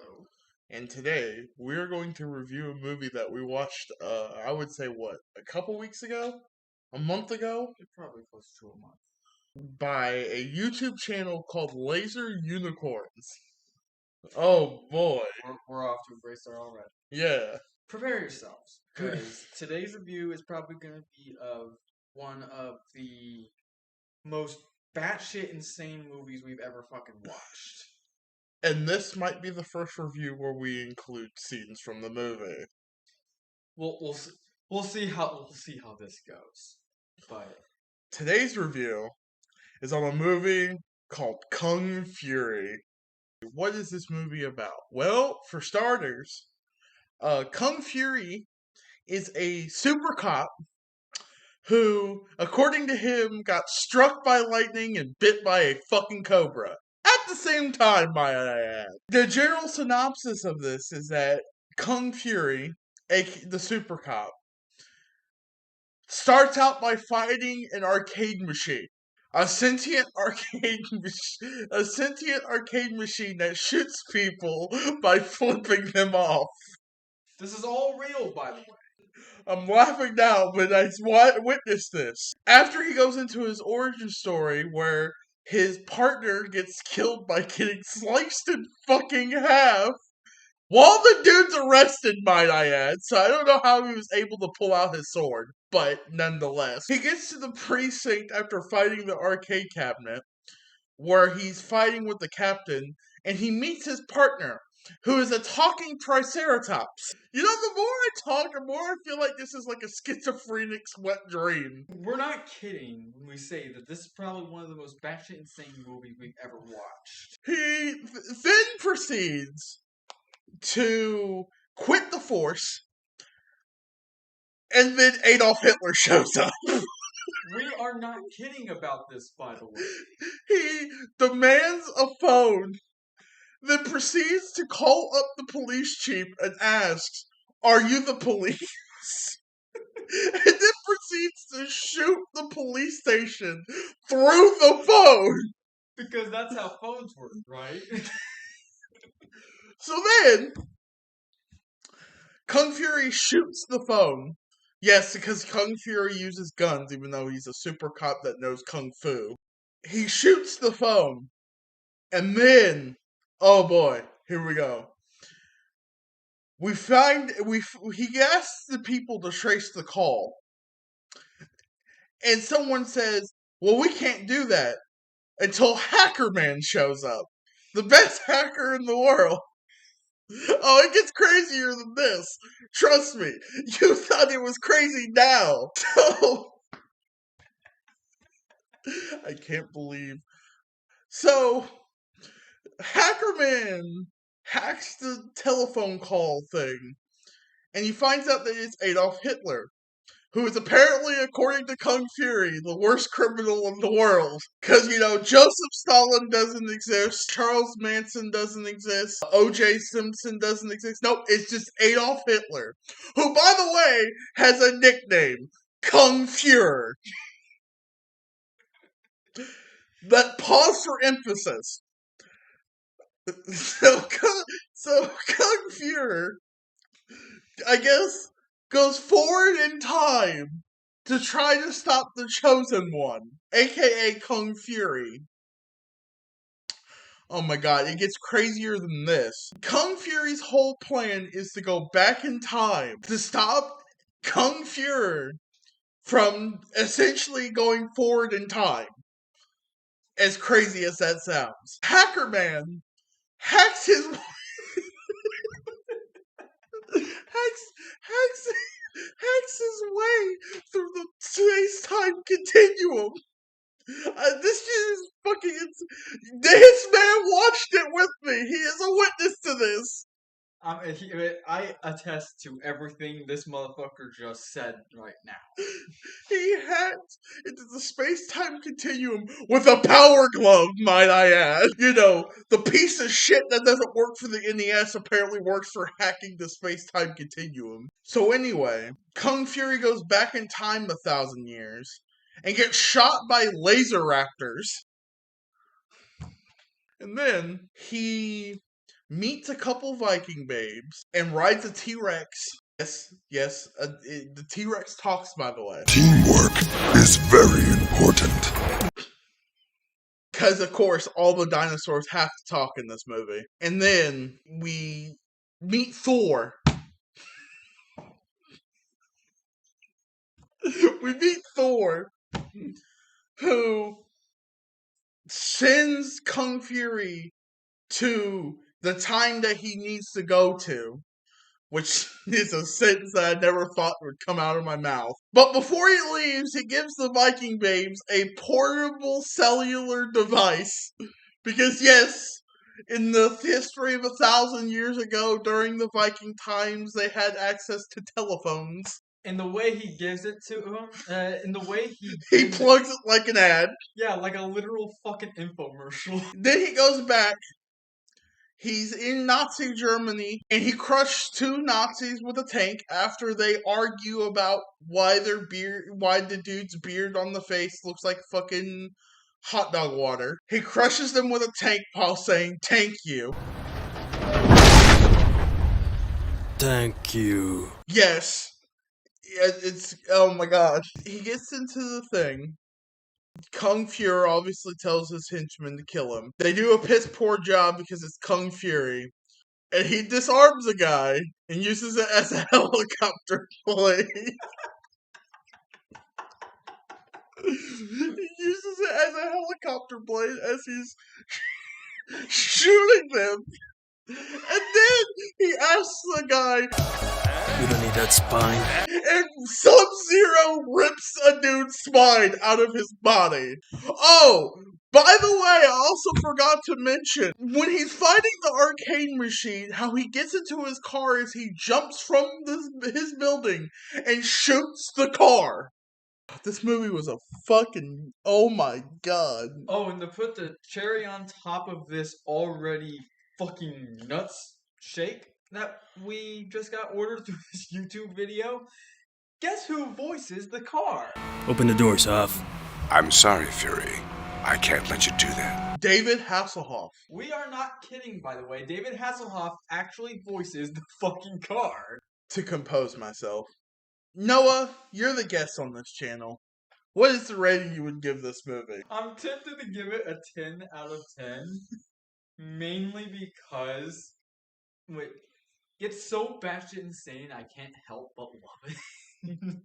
So, And today we're going to review a movie that we watched, I would say, a couple weeks ago? A month ago? it's probably close to a month. By a YouTube channel called Laser Unicorns. Oh boy. We're off to a great start already. Yeah. Prepare yourselves, because today's review is probably going to be of one of the most batshit insane movies we've ever fucking watched. And this might be the first review where we include scenes from the movie. We'll see how this goes. But Today's review is on a movie called Kung Fury. What is this movie about? Well, for starters, Kung Fury is a super cop who, according to him, got struck by lightning and bit by a fucking cobra. At the same time, might I add. The general synopsis of this is that Kung Fury, the super cop, starts out by fighting an arcade machine. A sentient arcade machine that shoots people by flipping them off. this is all real, by the way. I'm laughing now, but I witnessed this. After he goes into his origin story where his partner gets killed by getting sliced in fucking half, while the dude's arrested, might I add, so I don't know how he was able to pull out his sword, but nonetheless. He gets to the precinct after fighting the arcade cabinet, where he's fighting with the captain, and he meets his partner, who is a talking triceratops. You know, the more I talk, the more I feel like this is like a schizophrenic's wet dream. We're not kidding when we say that this is probably one of the most batshit insane movies we've ever watched. He then proceeds to quit the force, and then Adolf Hitler shows up. We are not kidding about this, by the way. He demands a phone, then proceeds to call up the police chief and asks, "Are you the police?" And then proceeds to shoot the police station through the phone. Because that's how phones work, right? So then, Kung Fury shoots the phone. Yes, because Kung Fury uses guns, even though he's a super cop that knows Kung Fu. He shoots the phone. And then, oh boy, here we go. He asks the people to trace the call. And someone says, "Well, we can't do that until Hacker Man shows up. The best hacker in the world." Oh, it gets crazier than this. Trust me. You thought it was crazy now. So, I can't believe. So, Hackerman hacks the telephone call thing, and he finds out that it's Adolf Hitler, who is apparently, according to Kung Fury, the worst criminal in the world. Because, Joseph Stalin doesn't exist, Charles Manson doesn't exist, O.J. Simpson doesn't exist. Nope, it's just Adolf Hitler, who, by the way, has a nickname, Kung Fuhrer. But pause for emphasis. So Kung Fuhrer, I guess, goes forward in time to try to stop the Chosen One, aka Kung Fury. Oh my god, it gets crazier than this. Kung Fury's whole plan is to go back in time to stop Kung Fuhrer from essentially going forward in time. As crazy as that sounds. Hacker Man hacks his hacks his way through the space-time continuum. This shit is fucking. This man watched it with me. He is a witness to this. I attest to everything this motherfucker just said right now. He hacked into the space-time continuum with a power glove, might I add. The piece of shit that doesn't work for the NES apparently works for hacking the space-time continuum. So anyway, Kung Fury goes back in time 1,000 years and gets shot by laser raptors. And then he meets a couple Viking babes, and rides a T-Rex. Yes, the T-Rex talks, by the way. Teamwork is very important. Because, of course, all the dinosaurs have to talk in this movie. And then we meet Thor. We meet Thor, who sends Kung Fury to the time that he needs to go to, which is a sentence that I never thought would come out of my mouth. But before he leaves, he gives the Viking babes a portable cellular device. Because yes, in the history of 1,000 years ago, during the Viking times, they had access to telephones. And the way he gives it to him, and the way He plugs it like an ad. Yeah, like a literal fucking infomercial. Then he goes back. He's in Nazi Germany, and he crushed 2 Nazis with a tank after they argue about why the dude's beard on the face looks like fucking hot dog water. He crushes them with a tank while saying, "Thank you." Thank you. Yes. It's, oh my god. He gets into the thing. Kung Fury obviously tells his henchmen to kill him. They do a piss poor job because it's Kung Fury. And he disarms a guy and uses it as a helicopter blade. He uses it as a helicopter blade as he's shooting them. And then he asks the guy, You don't need that spine. and Sub-Zero rips a dude's spine out of his body. Oh, by the way, I also forgot to mention, when he's fighting the arcade machine, how he gets into his car is he jumps from his building and shoots the car. This movie was a fucking, oh my god. Oh, and to put the cherry on top of this already fucking nuts shake that we just got ordered through this YouTube video, guess who voices the car? Open the doors, Hoff. I'm sorry, Fury. I can't let you do that. David Hasselhoff. We are not kidding, by the way. David Hasselhoff actually voices the fucking car. To compose myself. Noah, you're the guest on this channel. What is the rating you would give this movie? I'm tempted to give it a 10 out of 10, mainly because it's so batshit insane I can't help but love it.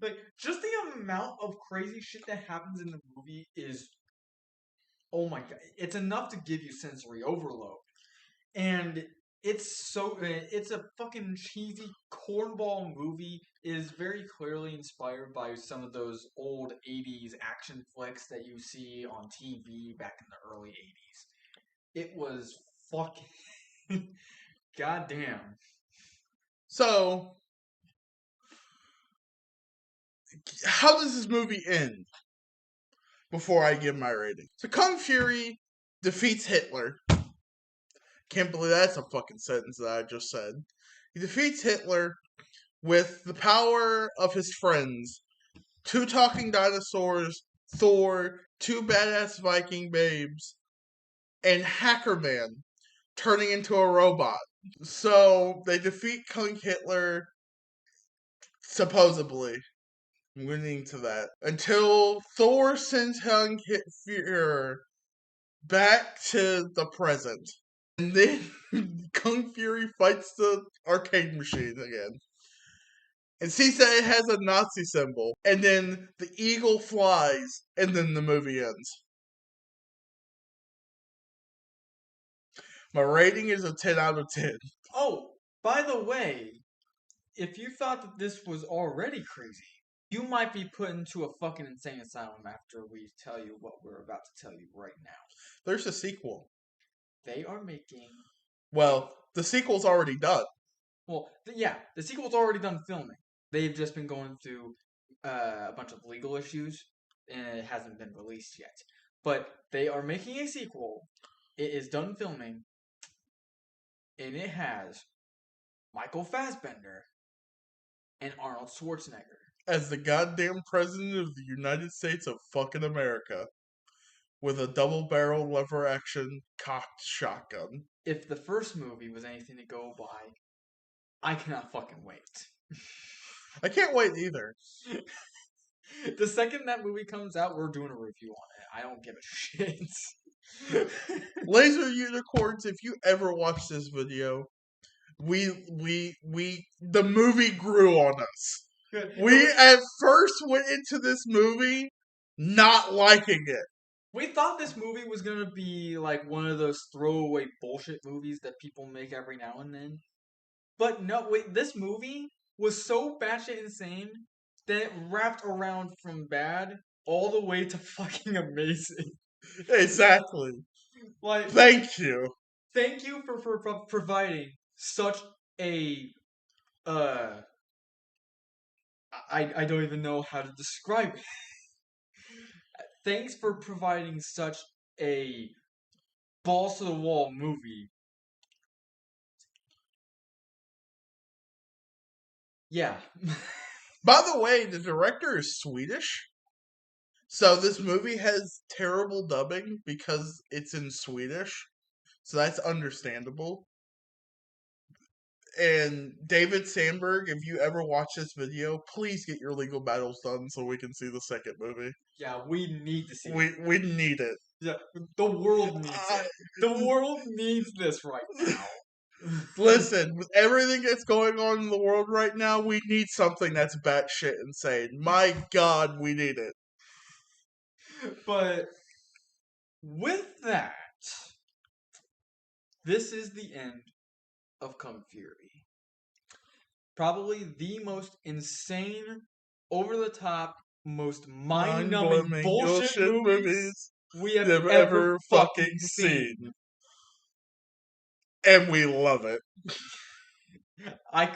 Like, just the amount of crazy shit that happens in the movie is, oh my god, it's enough to give you sensory overload. And it's a fucking cheesy cornball movie. It is very clearly inspired by some of those old 80s action flicks that you see on TV back in the early 80s. It was fucking goddamn. So, how does this movie end? Before I give my rating. So Kung Fury defeats Hitler. Can't believe that's a fucking sentence that I just said. He defeats Hitler with the power of his friends. 2 talking dinosaurs, Thor, 2 badass Viking babes, and Hacker Man turning into a robot. So they defeat Kung Hitler, supposedly. I'm getting to that. Until Thor sends Kung Fury back to the present. And then Kung Fury fights the arcade machine again. And sees that it has a Nazi symbol. And then the eagle flies. And then the movie ends. My rating is a 10 out of 10. Oh, by the way, if you thought that this was already crazy, you might be put into a fucking insane asylum after we tell you what we're about to tell you right now. There's a sequel. They are making... Well, the sequel's already done. Well, yeah, the sequel's already done filming. They've just been going through a bunch of legal issues, and it hasn't been released yet. But they are making a sequel. It is done filming, and it has Michael Fassbender and Arnold Schwarzenegger As the goddamn president of the United States of fucking America. with a double-barrel lever-action cocked shotgun. If the first movie was anything to go by, I cannot fucking wait. I can't wait either. The second that movie comes out, we're doing a review on it. I don't give a shit. Laser Unicorns, if you ever watch this video, the movie grew on us. We at first went into this movie not liking it. We thought this movie was gonna be like one of those throwaway bullshit movies that people make every now and then. But no, wait, this movie was so batshit insane that it wrapped around from bad all the way to fucking amazing. Exactly. Like, Thank you. thank you for providing such a I don't even know how to describe it. Thanks for providing such a balls to the wall movie. Yeah. By the way, the director is Swedish. So this movie has terrible dubbing because it's in Swedish. So that's understandable. And David Sandberg, if you ever watch this video, please get your legal battles done so we can see the second movie. Yeah, we need to see it. We need it. Yeah, the world needs it. The world needs this right now. Listen, with everything that's going on in the world right now, we need something that's batshit insane. My God, we need it. But with that, this is the end of Kung Fury. Probably the most insane, over-the-top, most mind-numbing bullshit movies we have ever fucking seen. And we love it.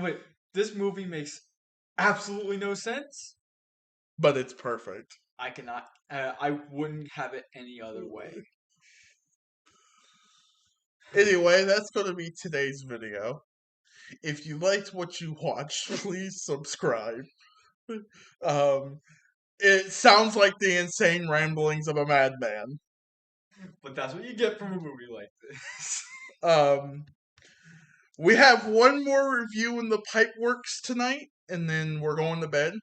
Wait, this movie makes absolutely no sense. But it's perfect. I cannot. I wouldn't have it any other way. Anyway, that's going to be today's video. If you liked what you watched, please subscribe. It sounds like the insane ramblings of a madman. But that's what you get from a movie like this. We have one more review in the pipe works tonight, and then we're going to bed.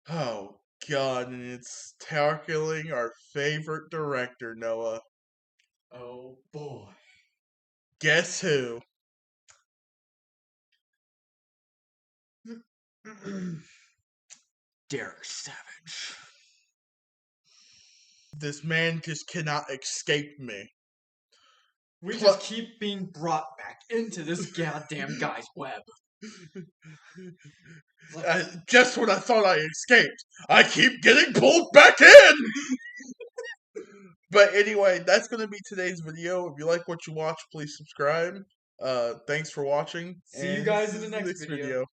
Oh, God, and it's tackling our favorite director, Noah. Oh, boy. Guess who? Derek Savage. This man just cannot escape me. We just keep being brought back into this goddamn guy's web. Just when I thought I escaped, I keep getting pulled back in! But anyway, that's going to be today's video. If you like what you watch, please subscribe. Thanks for watching. See you guys in the next video.